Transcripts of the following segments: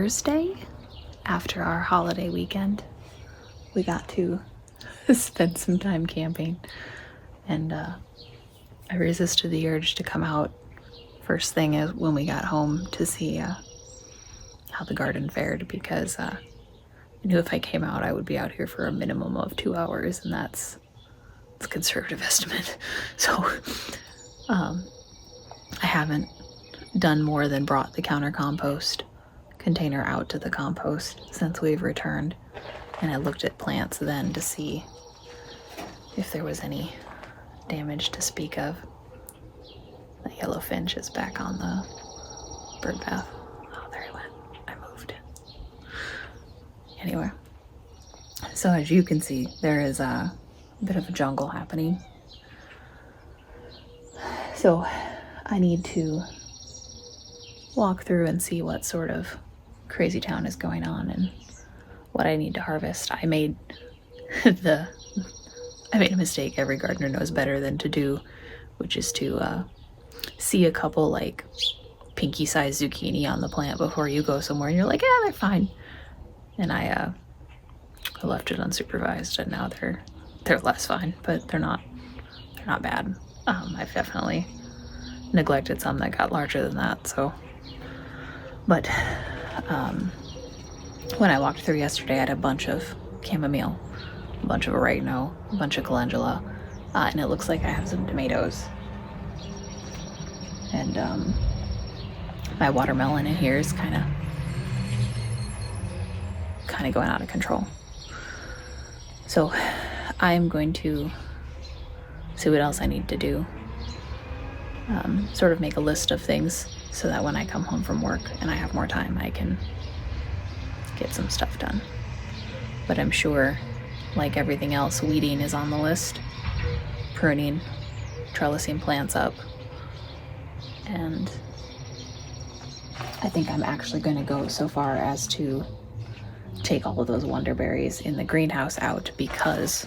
Thursday, after our holiday weekend, we got to spend some time camping, and I resisted the urge to come out first thing is when we got home to see how the garden fared, because I knew if I came out I would be out here for a minimum of 2 hours, and that's a conservative estimate. So I haven't done more than brought the counter compost container out to the compost since we've returned, and I looked at plants then to see if there was any damage to speak of. The yellow finch is back on the bird bath. Oh, there he went. I moved. Anyway, so as you can see, there is a bit of a jungle happening. So I need to walk through and see what sort of crazy town is going on and what I need to harvest. I made a mistake every gardener knows better than to do, which is to see a couple like pinky-sized zucchini on the plant before you go somewhere, and you're like, yeah, they're fine. And I left it unsupervised, and now they're less fine, but they're not bad. I've definitely neglected some that got larger than that. So, but when I walked through yesterday, I had a bunch of chamomile, a bunch of oregano, a bunch of calendula, and it looks like I have some tomatoes. And my watermelon in here is kind of going out of control. So I'm going to see what else I need to do. Sort of make a list of things so that when I come home from work and I have more time, I can get some stuff done. But I'm sure, like everything else, weeding is on the list. Pruning, trellising plants up. And I think I'm actually going to go so far as to take all of those wonderberries in the greenhouse out, because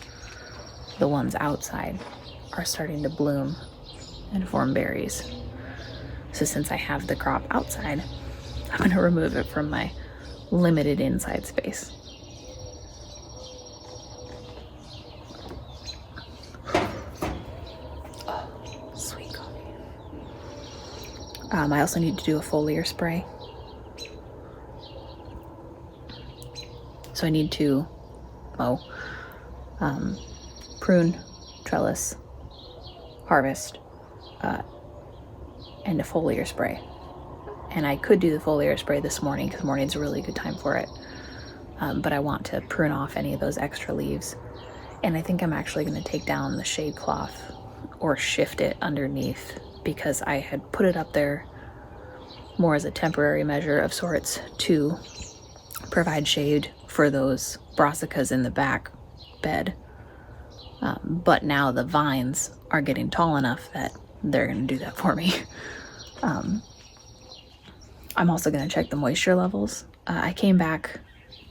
the ones outside are starting to bloom and form berries. So since I have the crop outside, I'm going to remove it from my limited inside space. Oh, sweet coffee. I also need to do a foliar spray. So I need to mow, prune, trellis, harvest, and a foliar spray. And I could do the foliar spray this morning because morning's a really good time for it. But I want to prune off any of those extra leaves. And I think I'm actually going to take down the shade cloth or shift it underneath, because I had put it up there more as a temporary measure of sorts to provide shade for those brassicas in the back bed. But now the vines are getting tall enough that they're going to do that for me. I'm also going to check the moisture levels. I came back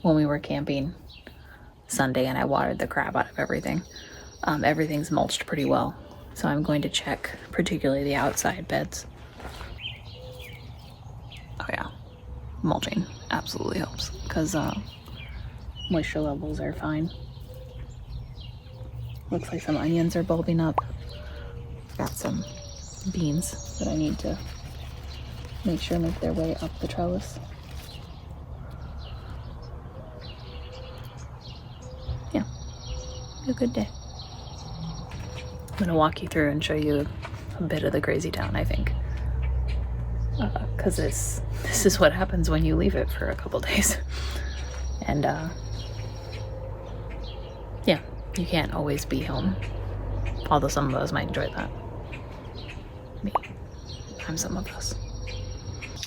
when we were camping Sunday and I watered the crap out of everything. Everything's mulched pretty well. So I'm going to check particularly the outside beds. Oh yeah, mulching absolutely helps, because moisture levels are fine. Looks like some onions are bulbing up. Got some beans that I need to make sure make their way up the trellis. Yeah, a good day. I'm gonna walk you through and show you a bit of the crazy town, I think. Because this is what happens when you leave it for a couple days. And yeah, you can't always be home. Although some of us might enjoy that. Me. I'm some of us.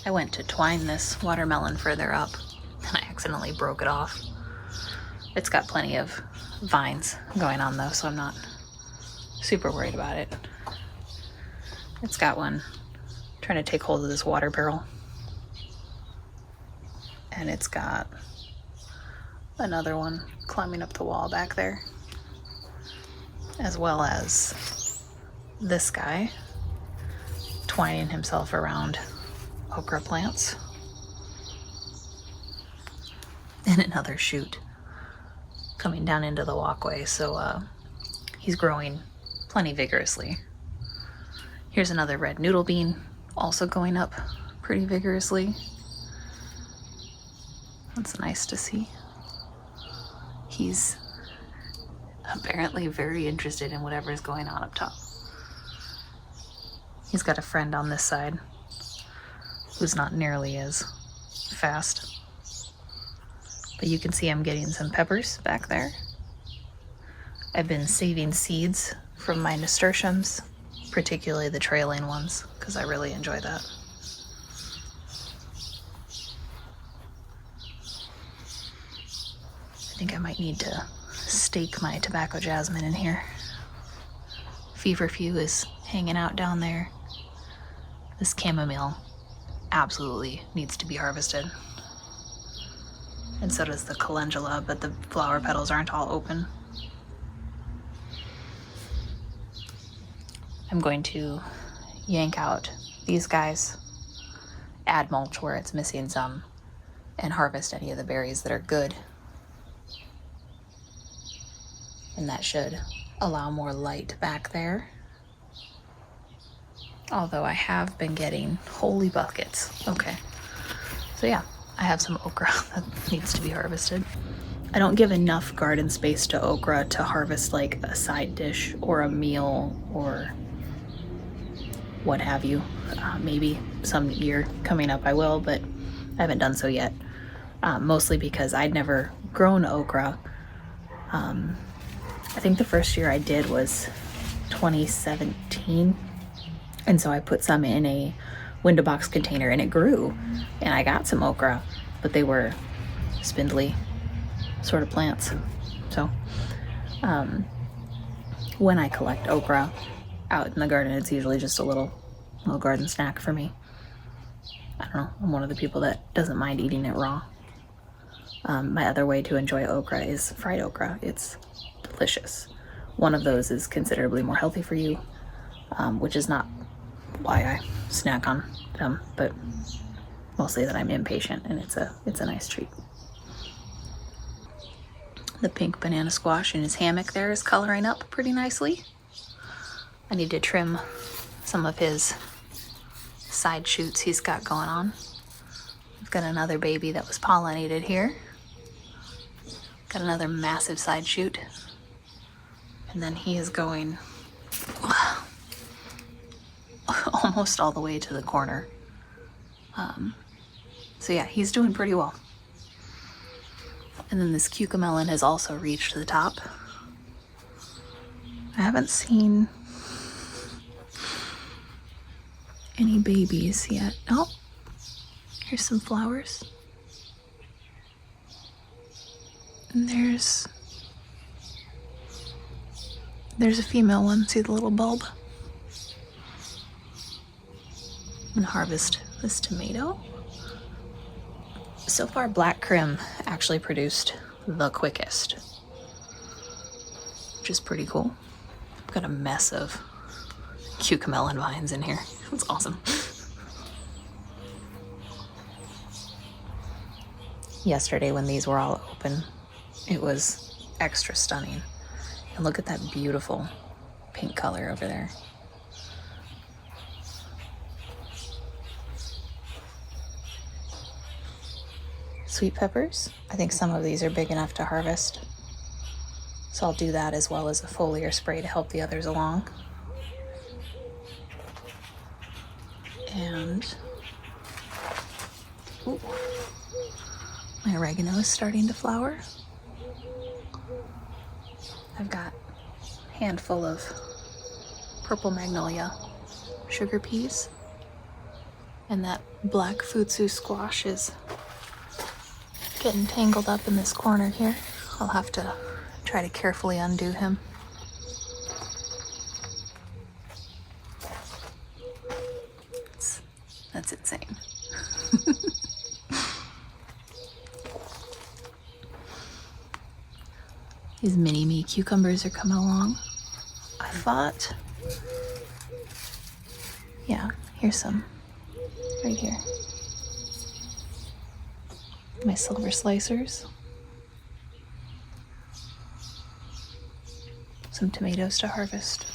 I went to twine this watermelon further up and I accidentally broke it off. It's got plenty of vines going on though, so I'm not super worried about it. It's got one trying to take hold of this water barrel. And it's got another one climbing up the wall back there. As well as this guy twining himself around okra plants. and another shoot coming down into the walkway, so he's growing plenty vigorously. Here's another red noodle bean, also going up pretty vigorously. That's nice to see. He's apparently very interested in whatever is going on up top. He's got a friend on this side who's not nearly as fast. But you can see I'm getting some peppers back there. I've been saving seeds from my nasturtiums, particularly the trailing ones, because I really enjoy that. I think I might need to stake my tobacco jasmine in here. Feverfew is hanging out down there. This chamomile absolutely needs to be harvested. And so does the calendula, but the flower petals aren't all open. I'm going to yank out these guys, add mulch where it's missing some, and harvest any of the berries that are good. And that should allow more light back there. Although I have been getting holy buckets. Okay. So yeah, I have some okra that needs to be harvested. I don't give enough garden space to okra to harvest like a side dish or a meal or what have you. Maybe some year coming up I will, but I haven't done so yet. Mostly because I'd never grown okra. I think the first year I did was 2017. And so I put some in a window box container and it grew. And I got some okra, but they were spindly sort of plants. So when I collect okra out in the garden, it's usually just a little garden snack for me. I don't know, I'm one of the people that doesn't mind eating it raw. My other way to enjoy okra is fried okra. It's delicious. One of those is considerably more healthy for you, which is not why I snack on them, but mostly that I'm impatient and it's a nice treat. The pink banana squash in his hammock there is coloring up pretty nicely. I need to trim some of his side shoots he's got going on. I've got another baby that was pollinated here. Got another massive side shoot. And then he is going almost all the way to the corner. So yeah, he's doing pretty well. And then this cucamelon has also reached the top. I haven't seen any babies yet. Oh, here's some flowers. And there's a female one. See the little bulb? I'm gonna harvest this tomato. So far, black crim actually produced the quickest, which is pretty cool. I've got a mess of cucamelon vines in here. That's awesome. Yesterday when these were all open, it was extra stunning. And look at that beautiful pink color over there. Sweet peppers. I think some of these are big enough to harvest. So I'll do that as well as a foliar spray to help the others along. And ooh, my oregano is starting to flower. I've got a handful of purple magnolia sugar peas, and that black futsu squash is getting tangled up in this corner here. I'll have to try to carefully undo him. That's insane. These mini-me cucumbers are coming along. I thought, yeah, here's some right here. My silver slicers. some tomatoes to harvest.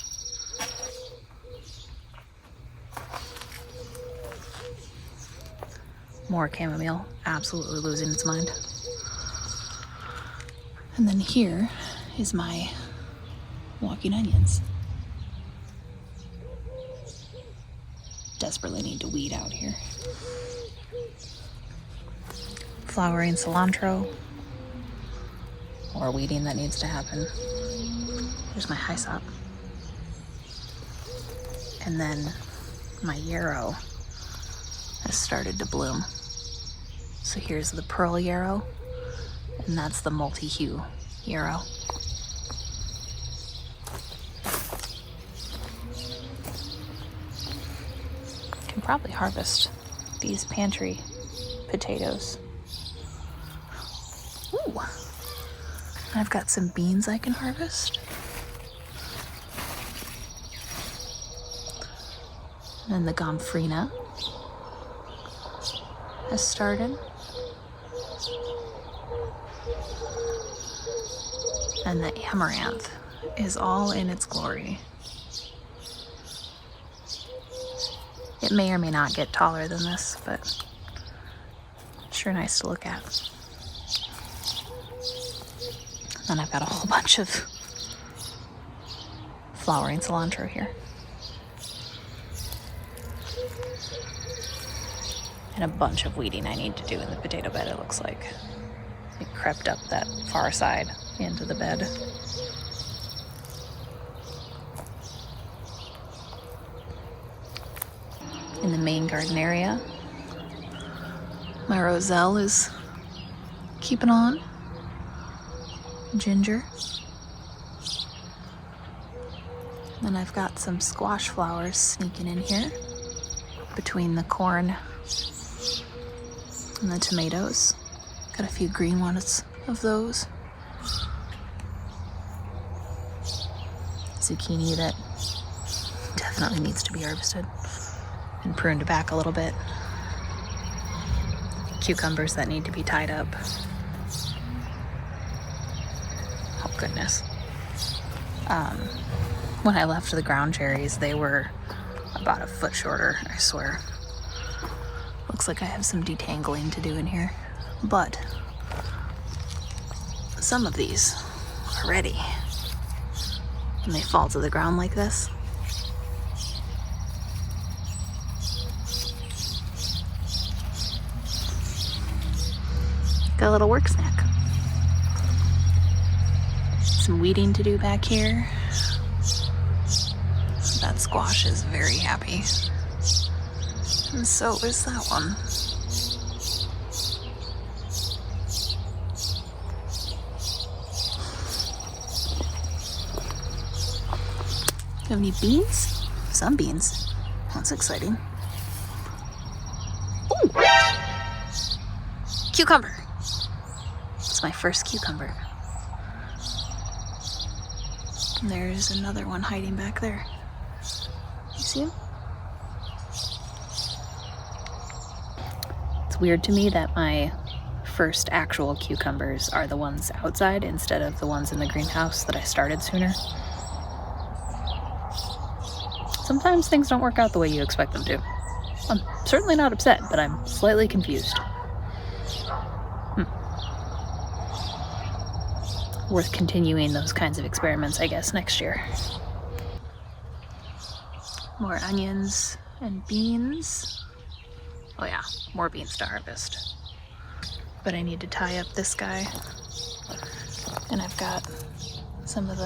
More chamomile, absolutely losing its mind. And then here is my walking onions. Desperately need to weed out here. Flowering cilantro. More weeding that needs to happen. There's my hyssop. And then my yarrow has started to bloom. So here's the pearl yarrow, and that's the multi-hue yarrow. Can probably harvest these pantry potatoes. Ooh. I've got some beans I can harvest. And then the gomphrena has started. And the amaranth is all in its glory. It may or may not get taller than this, but sure nice to look at. And I've got a whole bunch of flowering cilantro here. And a bunch of weeding I need to do in the potato bed, it looks like. It crept up that far side into the bed. In the main garden area, my roselle is keeping on. Ginger. Then I've got some squash flowers sneaking in here between the corn and the tomatoes. Got a few green ones of those. Zucchini that definitely needs to be harvested and pruned back a little bit. Cucumbers that need to be tied up. Oh goodness. When I left the ground cherries, they were about a foot shorter, I swear. Looks like I have some detangling to do in here, but some of these are ready. When they fall to the ground like this, got a little work snack. Some weeding to do back here. That squash is very happy. And so is that one. You have any beans? Some beans. That's exciting. Ooh! Cucumber. It's my first cucumber. And there's another one hiding back there. You see him? It's weird to me that my first actual cucumbers are the ones outside instead of the ones in the greenhouse that I started sooner. Sometimes things don't work out the way you expect them to. I'm certainly not upset, but I'm slightly confused. Worth continuing those kinds of experiments, I guess, next year. More onions and beans. Oh yeah, more beans to harvest. But I need to tie up this guy. And I've got some of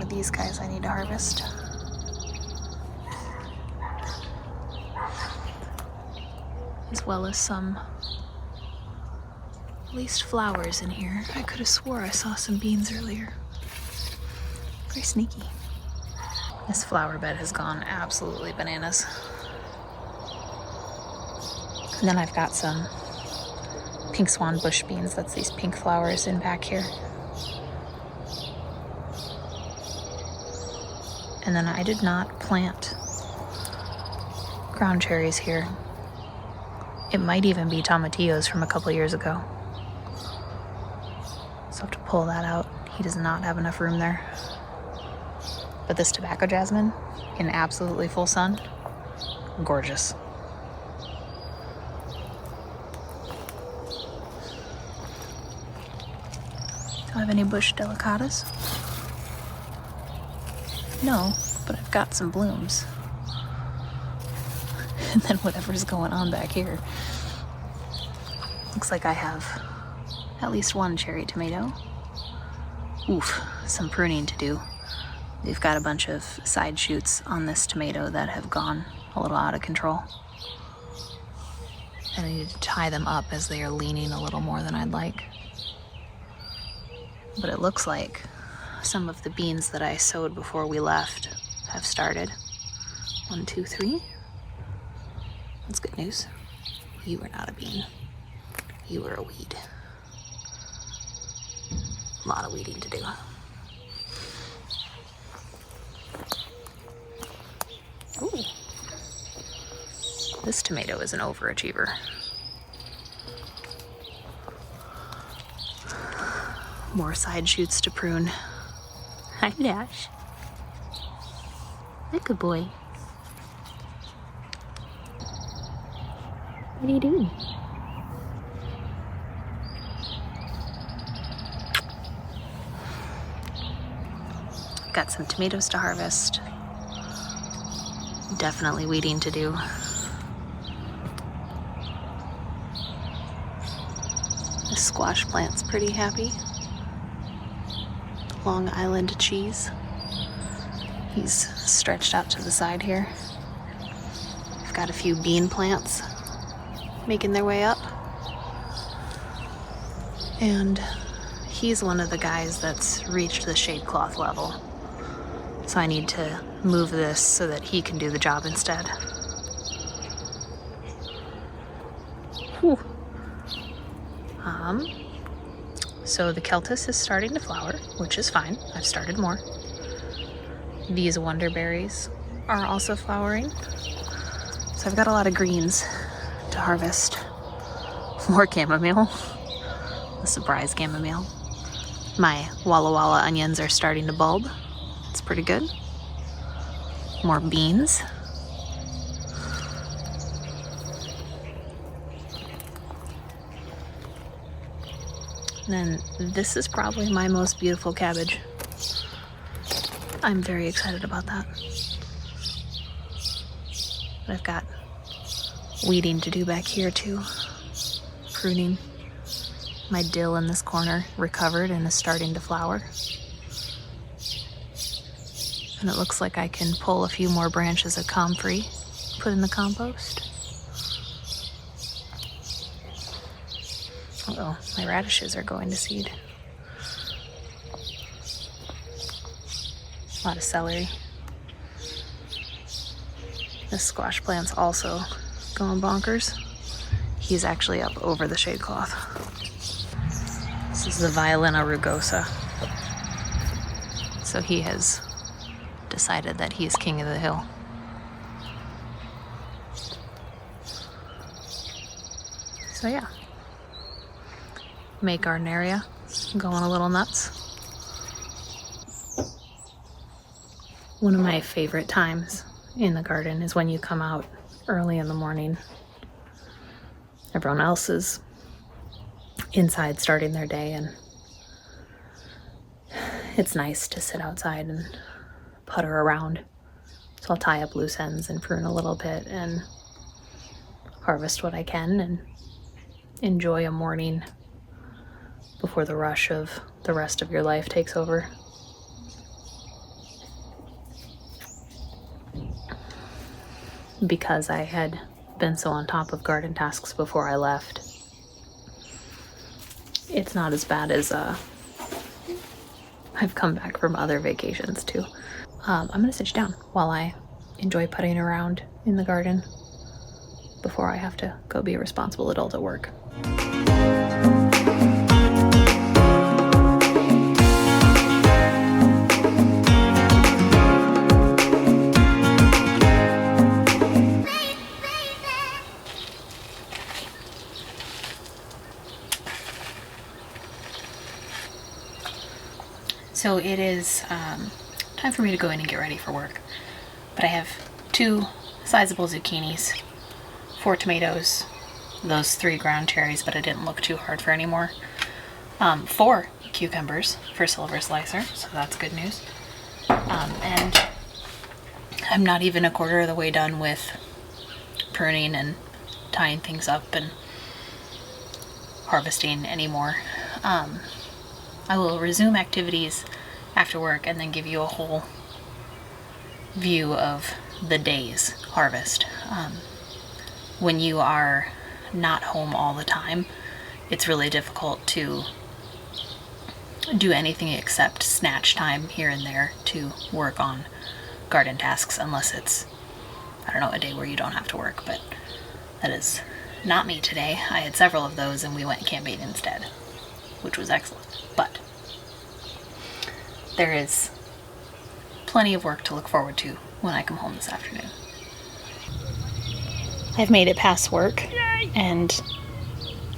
these guys I need to harvest. As well as some at least flowers in here. I could have swore I saw some beans earlier. Very sneaky. This flower bed has gone absolutely bananas. And then I've got some pink swan bush beans. That's these pink flowers in back here. And then I did not plant ground cherries here. It might even be tomatillos from a couple years ago. So I have to pull that out. He does not have enough room there. But this tobacco jasmine in absolutely full sun, gorgeous. Do I have any bush delicatas? No, but I've got some blooms. And then whatever's going on back here. Looks like I have at least one cherry tomato. Oof, some pruning to do. We've got a bunch of side shoots on this tomato that have gone a little out of control. And I need to tie them up as they are leaning a little more than I'd like. But it looks like some of the beans that I sowed before we left have started. 1, 2, 3. That's good news. You are not a bean. You are a weed. A lot of weeding to do. Ooh. This tomato is an overachiever. More side shoots to prune. Hi, Dash. Hi, good boy. What are you doing? Got some tomatoes to harvest. Definitely weeding to do. The squash plant's pretty happy. Long Island cheese. He's stretched out to the side here. We've got a few bean plants making their way up. And he's one of the guys that's reached the shade cloth level. So I need to move this so that he can do the job instead. Whew. So the Celtis is starting to flower, which is fine. I've started more. These wonderberries are also flowering. So I've got a lot of greens to harvest. More chamomile. A surprise chamomile. My Walla Walla onions are starting to bulb. It's pretty good. More beans. And then this is probably my most beautiful cabbage. I'm very excited about that. But I've got weeding to do back here too. Pruning. My dill in this corner recovered and is starting to flower. And it looks like I can pull a few more branches of comfrey, put in the compost. Uh-oh, my radishes are going to seed. A lot of celery. This squash plant's also going bonkers. He's actually up over the shade cloth. This is the Violina rugosa. So he has decided that he's king of the hill. So yeah. May garden area going a little nuts. One of my favorite times in the garden is when you come out early in the morning. Everyone else is inside starting their day, and it's nice to sit outside and putter around. So I'll tie up loose ends and prune a little bit and harvest what I can and enjoy a morning before the rush of the rest of your life takes over. Because I had been so on top of garden tasks before I left, it's not as bad as I've come back from other vacations too. I'm gonna sit you down while I enjoy putting around in the garden before I have to go be a responsible adult at work. So it is time for me to go in and get ready for work. But I have 2 sizable zucchinis, 4 tomatoes, those 3 ground cherries, but I didn't look too hard for any more. 4 cucumbers for silver slicer, so that's good news. And I'm not even a quarter of the way done with pruning and tying things up and harvesting anymore. I will resume activities after work and then give you a whole view of the day's harvest. When you are not home all the time, it's really difficult to do anything except snatch time here and there to work on garden tasks, unless it's, I don't know, a day where you don't have to work, but that is not me today. I had several of those and we went camping instead, which was excellent. But there is plenty of work to look forward to when I come home this afternoon. I've made it past work, and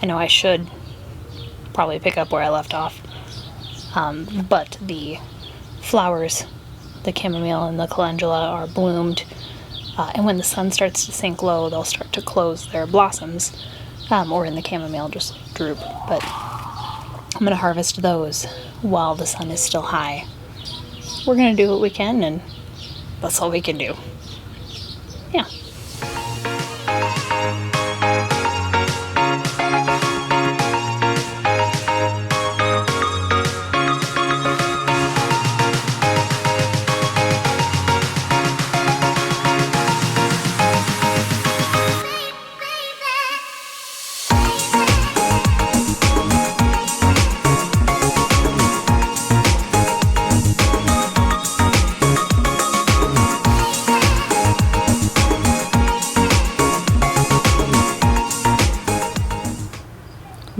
I know I should probably pick up where I left off, but the flowers, the chamomile and the calendula, are bloomed, and when the sun starts to sink low, they'll start to close their blossoms, or in the chamomile just droop. But I'm going to harvest those while the sun is still high. We're going to do what we can, and that's all we can do. Yeah.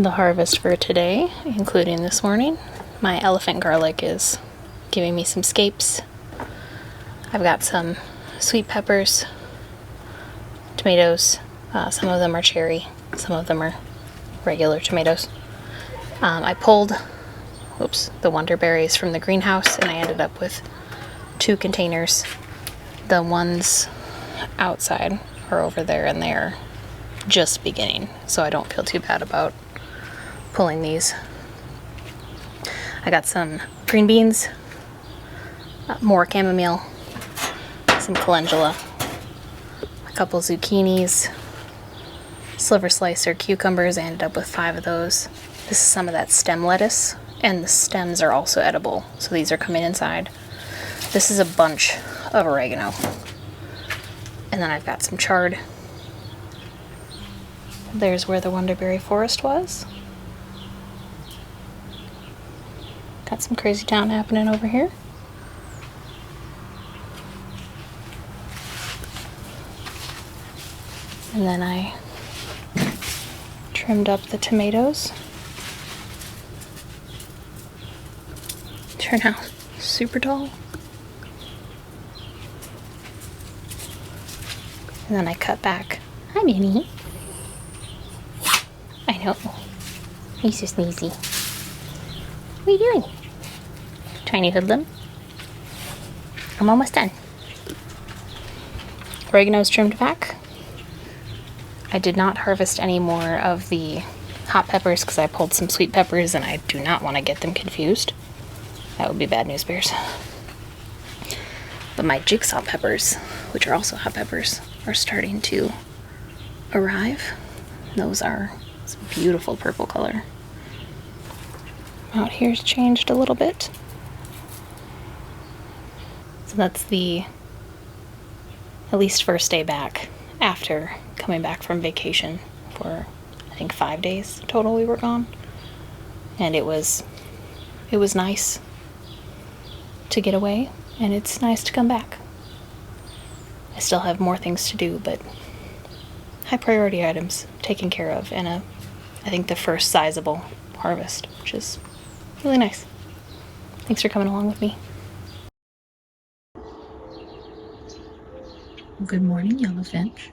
The harvest for today, including this morning, my elephant garlic is giving me some scapes. I've got some sweet peppers, tomatoes, some of them are cherry, some of them are regular tomatoes. I pulled the wonder berries from the greenhouse, and I ended up with 2 containers. The ones outside are over there, and they're just beginning, so I don't feel too bad about pulling these. I got some green beans, more chamomile, some calendula, a couple zucchinis, silver slicer cucumbers. I ended up with 5 of those. This is some of that stem lettuce, and the stems are also edible, so these are coming inside. This is a bunch of oregano, and then I've got some chard. There's where the wonderberry forest was. Got some crazy town happening over here. And then I trimmed up the tomatoes. Turn out super tall. And then I cut back. Hi, Minnie. I know. He's so sneezy. What are you doing? Tiny hoodlum. I'm almost done. Oregano's trimmed back. I did not harvest any more of the hot peppers because I pulled some sweet peppers and I do not want to get them confused. That would be bad news bears. But my jigsaw peppers, which are also hot peppers, are starting to arrive. Those are some beautiful purple color. Out here's changed a little bit. So that's the at least first day back after coming back from vacation for I think 5 days total we were gone. And it was nice to get away, and it's nice to come back. I still have more things to do, but high priority items taken care of, and I think the first sizable harvest, which is really nice. Thanks for coming along with me. Good morning, yellow finch.